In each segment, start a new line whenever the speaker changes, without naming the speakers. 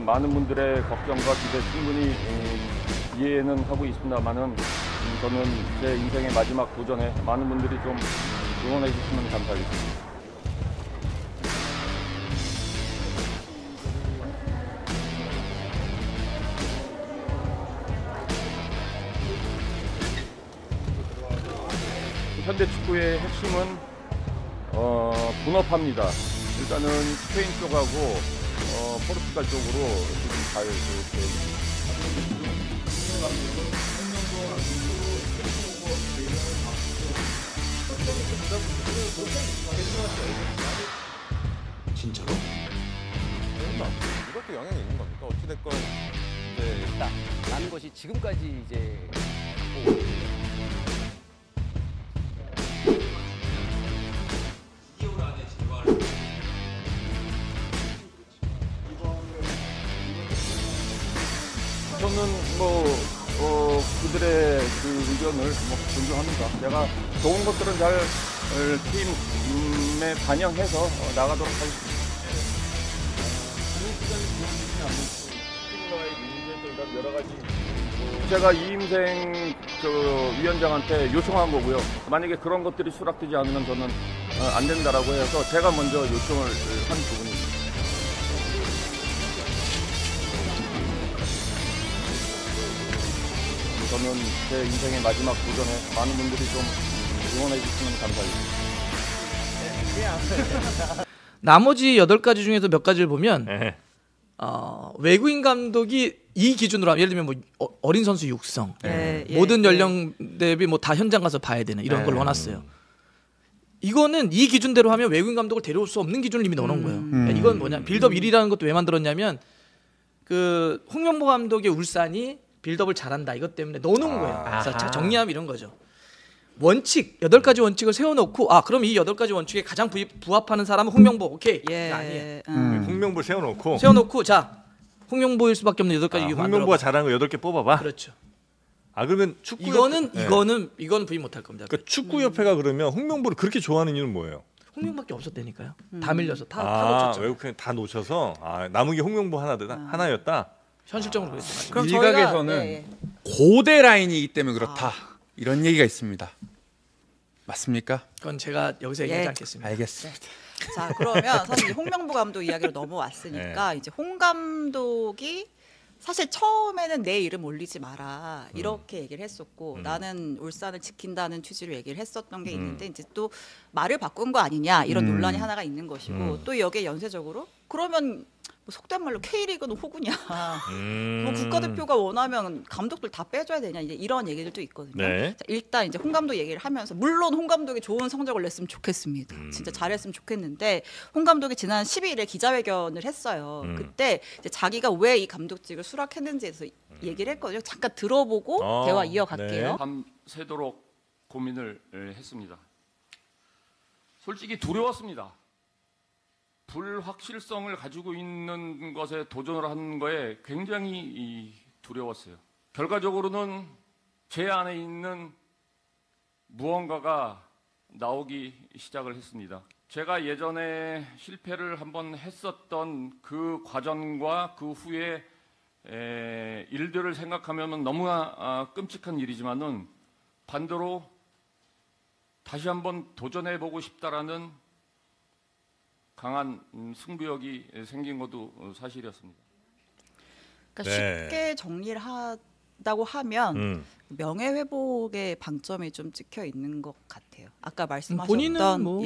많은 분들의 걱정과 기대 충분히 이해는 하고 있습니다만은 저는 제 인생의 마지막 도전에 많은 분들이 좀 응원해 주시면 감사하겠습니다. 현대 축구의 핵심은 분업합니다. 일단은 스페인 쪽하고 포르투갈 쪽으로 지금 잘 이렇게
진짜로?
이것도 영향이 있는 겁니까? 어찌됐건 이제
라는 것이 지금까지 이제
저는 그들의 그 의견을 존중합니다. 제가 좋은 것들은 잘 팀에 반영해서 나가도록 하겠습니다. 여러 가지 제가 이임생 위원장한테 요청한 거고요. 만약에 그런 것들이 수락되지 않으면 저는 안 된다라고 해서 제가 먼저 요청을 한 부분입니다. 저는 제 인생의 마지막 도전에 많은 분들이 좀 응원해 주시면 감사하겠습니다.
나머지 8가지 중에서 몇 가지를 보면
네.
외국인 감독이 이 기준으로 하면 예를 들면 뭐 어린 선수 육성, 모든 연령 대비 뭐 다 현장 가서 봐야 되는 이런 걸 넣어놨어요. 이거는 이 기준대로 하면 외국인 감독을 데려올 수 없는 기준을 이미 넣어놓은 거예요. 그러니까 이건 뭐냐, 빌드업 1이라는 것도 왜 만들었냐면 그 홍명보 감독의 울산이 빌드업을 잘한다 이것 때문에 넣어놓은 거예요. 그래서 정리하면 이런 거죠. 원칙 8가지 원칙을 세워놓고 그럼 이 8가지 원칙에 가장 부합하는 사람은 홍명보. 오케이. 그게 아니에요.
홍명보
세워놓고 자 홍명보일 수밖에 없는 8가지 이유 만들어.
홍명보가 잘하는 거 8개 뽑아봐.
그렇죠.
그러면 축구
이거는 부인 못할 겁니다.
그러니까 축구협회가 그러면 홍명보를 그렇게 좋아하는 이유는 뭐예요?
홍명밖에 없었다니까요. 다 밀려서 다 놓쳤죠.
외국인 다 놓쳐서 남은 게 홍명보 하나였다.
현실적으로 그랬죠.
그럼 일각에서는 고대 라인이기 때문에 그렇다 이런 얘기가 있습니다. 맞습니까?
그건 제가 여기서 얘기하지 않겠습니다.
알겠습니다.
자, 그러면 사실 홍명보 감독 이야기로 넘어왔으니까 이제 홍 감독이 사실 처음에는 내 이름 올리지 마라 이렇게 얘기를 했었고 나는 울산을 지킨다는 취지로 얘기를 했었던 게 있는데 이제 또 말을 바꾼 거 아니냐 이런 논란이 하나가 있는 것이고 또 여기에 연쇄적으로 그러면 뭐 속된 말로 K리그는 호구냐 뭐 국가대표가 원하면 감독들 다 빼줘야 되냐 이제 이런 얘기들도 있거든요.
네.
자, 일단 이제 홍 감독 얘기를 하면서 물론 홍 감독이 좋은 성적을 냈으면 좋겠습니다. 진짜 잘했으면 좋겠는데 홍 감독이 지난 12일에 기자회견을 했어요. 그때 이제 자기가 왜 이 감독직을 수락했는지에 대해서 얘기를 했거든요. 잠깐 들어보고 대화 이어갈게요.
네.
밤새도록 고민을 했습니다. 솔직히 두려웠습니다. 불확실성을 가지고 있는 것에 도전을 하는 거에 굉장히 두려웠어요. 결과적으로는 제 안에 있는 무언가가 나오기 시작을 했습니다. 제가 예전에 실패를 한번 했었던 그 과정과 그 후에 일들을 생각하면 너무나 끔찍한 일이지만은 반대로 다시 한번 도전해보고 싶다라는 강한 승부욕이 생긴 것도 사실이었습니다.
그러니까 쉽게 정리를 하다고 하면 명예회복의 방점이 좀 찍혀 있는 것 같아요. 아까 말씀하셨던
뭐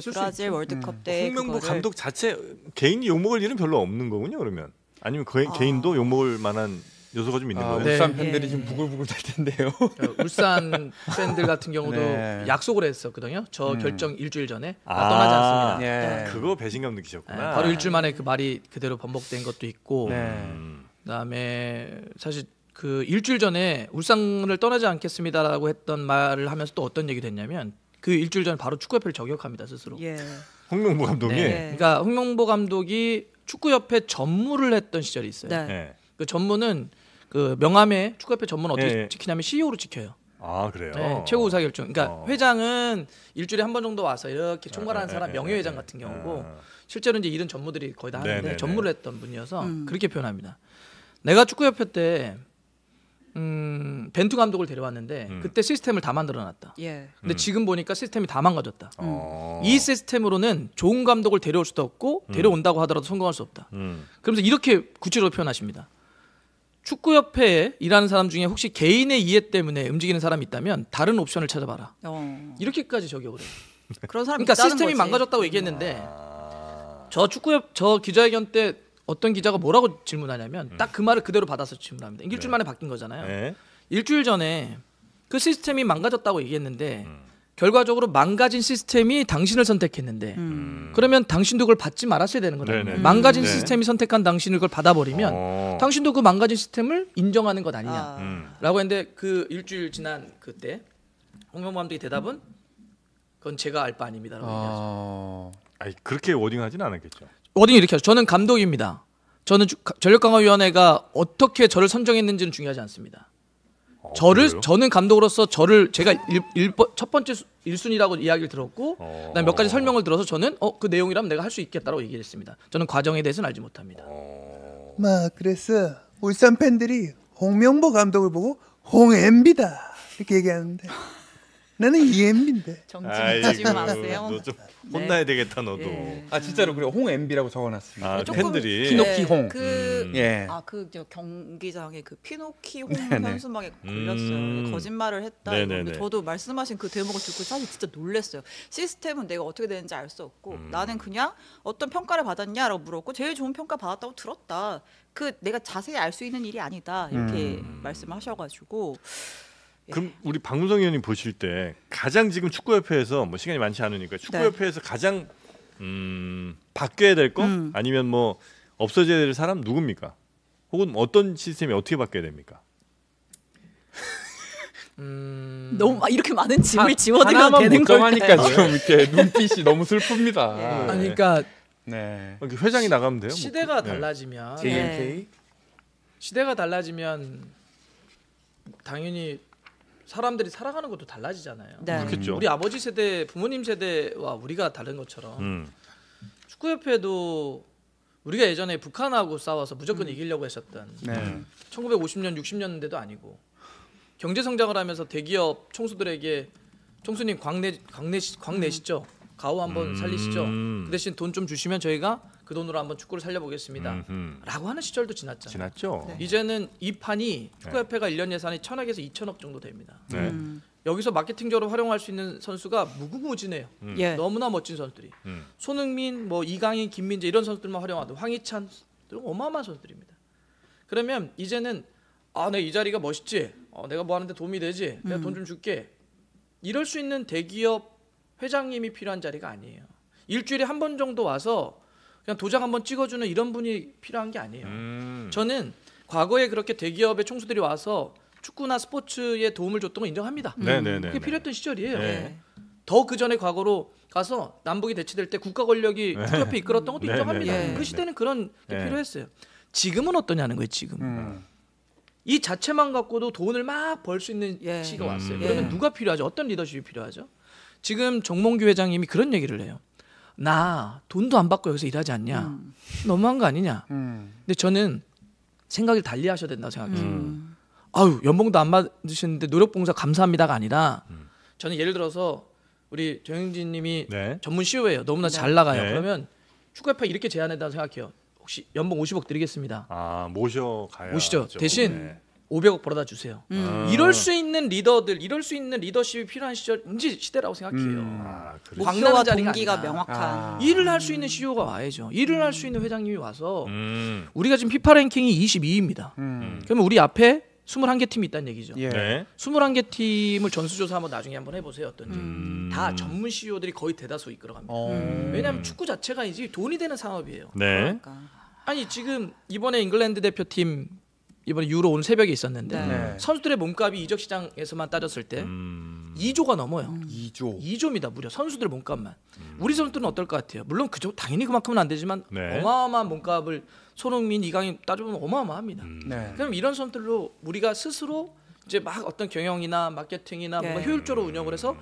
브라질 월드컵 때
홍명보 감독 자체 개인이 욕먹을 일은 별로 없는 거군요. 그러면 아니면 개인도 욕먹을 만한 요소가 좀 있는 거예요.
울산 팬들이 지금 부글부글 될 텐데요.
울산 팬들 같은 경우도 약속을 했었거든요. 저 결정 일주일 전에 떠나지 않습니다.
그거 배신감 느끼셨구나.
바로 일주일 만에 그 말이 그대로 번복된 것도 있고 그다음에 사실 그 일주일 전에 울산을 떠나지 않겠습니다라고 했던 말을 하면서 또 어떤 얘기를 했냐면 그 일주일 전에 바로 축구협회를 저격합니다 스스로.
홍명보 감독이.
그러니까 홍명보 감독이 축구협회 전무를 했던 시절이 있어요. 그 전무는 그 명함에 축구협회 전무는 어떻게 찍히냐면 CEO로 찍혀요.
아 그래요.
네, 최고 의사결정. 그러니까
어.
회장은 일주일에 한 번 정도 와서 이렇게 총괄하는 사람
네,
명예회장
네,
같은
네.
경우고 실제로 이제 일은 전무들이 거의 다 하는데
네, 네,
전무를 했던 분이어서 그렇게 표현합니다. 내가 축구협회 때 벤투 감독을 데려왔는데 그때 시스템을 다 만들어놨다.
예.
근데 지금 보니까 시스템이 다 망가졌다.
어.
이 시스템으로는 좋은 감독을 데려올 수도 없고 데려온다고 하더라도 성공할 수 없다. 그러면서 이렇게 구체적으로 표현하십니다. 축구협회에 일하는 사람 중에 혹시 개인의 이해 때문에 움직이는 사람이 있다면 다른 옵션을 찾아봐라. 이렇게까지 저격을 해요.
그런 사람이
그러니까
있다는
시스템이
거지.
망가졌다고 얘기했는데 저 기자회견 때 어떤 기자가 뭐라고 질문하냐면 딱 그 말을 그대로 받아서 질문합니다. 일주일 만에 바뀐 거잖아요.
네.
일주일 전에 그 시스템이 망가졌다고 얘기했는데 결과적으로 망가진 시스템이 당신을 선택했는데 그러면 당신도 그걸 받지 말았어야 되는 거다.
네네.
망가진
네.
시스템이 선택한 당신을 그걸 받아버리면 당신도 그 망가진 시스템을 인정하는 것 아니냐라고 했는데 그 일주일 지난 그때 홍명보 감독의 대답은 그건 제가 알 바 아닙니다라고 얘기하죠.
아니 그렇게 워딩하지는 않았겠죠.
워딩이 이렇게 하죠. 저는 감독입니다. 저는 전력강화위원회가 어떻게 저를 선정했는지는 중요하지 않습니다.
그래요?
저는 감독으로서 제가 첫 번째 1순위라고 이야기를 들었고 그다음에 몇 가지 설명을 들어서 저는 그 내용이라면 내가 할 수 있겠다라고 얘기했습니다. 저는 과정에 대해서는 알지 못합니다.
그래서 울산 팬들이 홍명보 감독을 보고 홍엠비다 이렇게 얘기하는데 나는 이엠비인데.
정치하지 마세요.
너좀 혼나야 되겠다 너도.
예.
아 진짜로 그래 홍MB라고 적어놨습니다.
아
조금
팬들이.
피노키 홍.
그
예.
저 경기장에 그 피노키 홍
네네.
현수막에 걸렸어요. 거짓말을 했다.
네네네.
근데 저도 말씀하신 그 대목을 듣고 사실 진짜 놀랐어요. 시스템은 내가 어떻게 되는지 알 수 없고 나는 그냥 어떤 평가를 받았냐라고 물었고 제일 좋은 평가 받았다고 들었다. 그 내가 자세히 알 수 있는 일이 아니다. 이렇게 말씀하셔가지고.
그럼 우리 박문성 의원님 보실 때 가장 지금 축구협회에서 뭐 시간이 많지 않으니까 축구협회에서 가장 바뀌어야 될 거 아니면 뭐 없어져야 될 사람 누굽니까? 혹은 어떤 시스템이 어떻게 바뀌어야 됩니까?
너무 이렇게 많은 짐을 지워드려도
하나만
되는
못
걸까요?
정하니까 지금 이렇게 눈빛이 너무 슬픕니다.
아니, 그러니까
네.
이렇게 회장이 나가면 돼요?
시대가
네.
달라지면
JMK.
시대가 달라지면 당연히 사람들이 살아가는 것도 달라지잖아요.
네.
그렇겠죠.
우리 아버지 세대, 부모님 세대와 우리가 다른 것처럼 축구협회도 우리가 예전에 북한하고 싸워서 무조건 이기려고 했었던
네.
1950년, 60년대도 아니고 경제 성장을 하면서 대기업 총수들에게 총수님 광내시죠. 가오 한번 살리시죠. 그 대신 돈 좀 주시면 저희가 그 돈으로 한번 축구를 살려보겠습니다. 라고 하는 시절도 지났잖아요.
지났죠.
네.
이제는 이 판이 축구협회가 1년 예산이 1,000억에서 2,000억 정도 됩니다.
네.
여기서 마케팅적으로 활용할 수 있는 선수가 무궁무진해요.
예.
너무나 멋진 선수들이. 손흥민, 뭐 이강인, 김민재 이런 선수들만 활용하도 황희찬 어마어마한 선수들입니다. 그러면 이제는 내가 이 자리가 멋있지. 내가 뭐 하는데 도움이 되지. 내가 돈 좀 줄게. 이럴 수 있는 대기업 회장님이 필요한 자리가 아니에요. 일주일에 한 번 정도 와서 그냥 도장 한번 찍어주는 이런 분이 필요한 게 아니에요. 저는 과거에 그렇게 대기업의 총수들이 와서 축구나 스포츠에 도움을 줬던 건 인정합니다.
네네네.
그게 필요했던 시절이에요.
네.
더 그 전에 과거로 가서 남북이 대치될 때 국가 권력이 축구협회 이끌었던 것도
네,
인정합니다.
네, 네,
그 시대는 그런 게
네.
필요했어요. 지금은 어떠냐는 거예요. 지금 이 자체만 갖고도 돈을 막 벌 수 있는
예.
시기가 왔어요.
예.
그러면 누가 필요하죠? 어떤 리더십이 필요하죠? 지금 정몽규 회장님이 그런 얘기를 해요. 나 돈도 안 받고 여기서 일하지 않냐? 너무한 거 아니냐? 근데 저는 생각을 달리 하셔야 된다고 생각해요. 아유 연봉도 안 받으시는데 노력봉사 감사합니다가 아니라 저는 예를 들어서 우리 정영진님이
네.
전문 CEO예요. 너무나 잘 나가요.
네.
그러면 축구협회 이렇게 제안했다고 생각해요. 혹시 연봉 50억 드리겠습니다.
모셔가야.
모시죠. 대신 500억 벌어다 주세요. 이럴 수 있는 리더들, 이럴 수 있는 리더십이 필요한 시대라고 생각해요.
그렇죠.
목표와
광나는 자리가
동기가
아니라.
명확한.
일을 할 수 있는 CEO가 와야죠. 일을 할 수 있는 회장님이 와서 우리가 지금 피파 랭킹이 22위입니다. 그러면 우리 앞에 21개 팀이 있다는 얘기죠.
예.
네.
21개 팀을 전수조사 한번 나중에 한번 해보세요. 어떤지. 다 전문 CEO들이 거의 대다수 이끌어갑니다. 왜냐하면 축구 자체가 이제 돈이 되는 상업이에요.
네.
아니 지금 이번에 잉글랜드 대표팀 이번에 유로 오늘 새벽에 있었는데
네.
선수들의 몸값이 이적 시장에서만 따졌을 때 2조가 넘어요.
2조.
2조입니다. 무려 선수들의 몸값만. 우리 선수들은 어떨 것 같아요? 물론 그저 당연히 그만큼은 안 되지만
네.
어마어마한 몸값을 손흥민, 이강인 따져보면 어마어마합니다.
네.
그럼 이런 선수들로 우리가 스스로 이제 막 어떤 경영이나 마케팅이나 뭔가 효율적으로 운영을 해서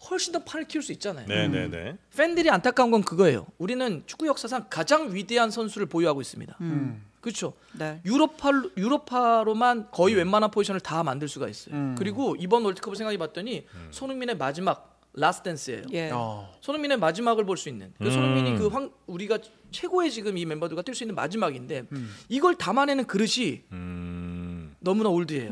훨씬 더 판을 키울 수 있잖아요.
네네네.
팬들이 안타까운 건 그거예요. 우리는 축구 역사상 가장 위대한 선수를 보유하고 있습니다. 그렇죠.
네.
유로파로만 거의 웬만한 포지션을 다 만들 수가 있어요. 그리고 이번 월드컵을 생각해봤더니 손흥민의 마지막 라스트 댄스예요.
예.
손흥민의 마지막을 볼 수 있는. 손흥민이 우리가 최고의 지금 이 멤버들과 뛸 수 있는 마지막인데 이걸 담아내는 그릇이 너무나 올드해요.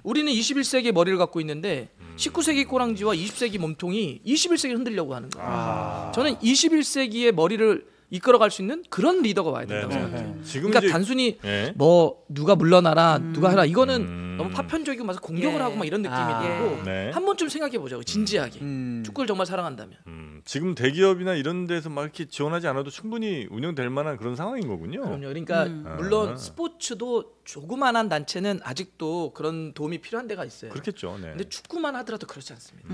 우리는 21세기의 머리를 갖고 있는데 19세기 꼬랑지와 20세기 몸통이 21세기 흔들려고 하는 거예요. 저는 21세기의 머리를 이끌어갈 수 있는 그런 리더가 와야 된다고 생각해요.
지금
그러니까
이제-
단순히
예.
뭐 누가 물러나라 누가 해라 이거는 너무 파편적이고 막 공격을
예.
하고 막 이런 느낌이 들고
네.
한 번쯤 생각해 보자고 진지하게 축구를 정말 사랑한다면.
지금 대기업이나 이런 데서 막 이렇게 지원하지 않아도 충분히 운영될 만한 그런 상황인 거군요.
그럼요. 그러니까 물론 스포츠도 조그만한 단체는 아직도 그런 도움이 필요한 데가 있어요.
그렇겠죠. 네.
근데 축구만 하더라도 그렇지 않습니다.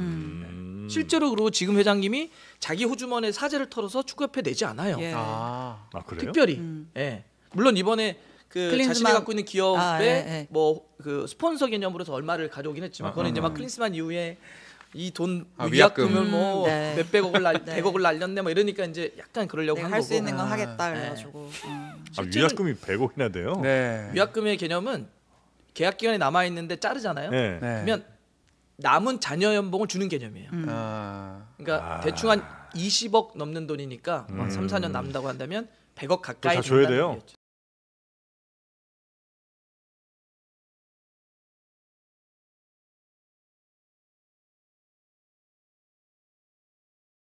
실제로 그리고 지금 회장님이 자기 호주머니에 사재를 털어서 축구협회 내지 않아요.
예.
아 그래요?
특별히. 예. 물론 이번에 그
클린스만-
자신이 갖고 있는 기업에
아, 예, 예.
뭐 그 스폰서 개념으로서 얼마를 가져오긴 했지만 그거는 이제 막 클린스만 이후에 이 돈
위약금.
위약금을 뭐
네.
몇백억을
네.
100억을 날렸네 뭐 이러니까 이제 약간 그러려고
내가
한
할
거고.
수 있는 건 하겠다
네.
그래가지고.
아, 위약금이 100억이나 돼요?
네.
위약금의 개념은 계약 기간이 남아 있는데 자르잖아요.
네.
네.
그러면 남은 자녀 연봉을 주는 개념이에요. 그러니까 대충 한 20억 넘는 돈이니까 한 3, 4년 남는다고 한다면 100억 가까이
다 줘야
된다는
돼요?
얘기였죠.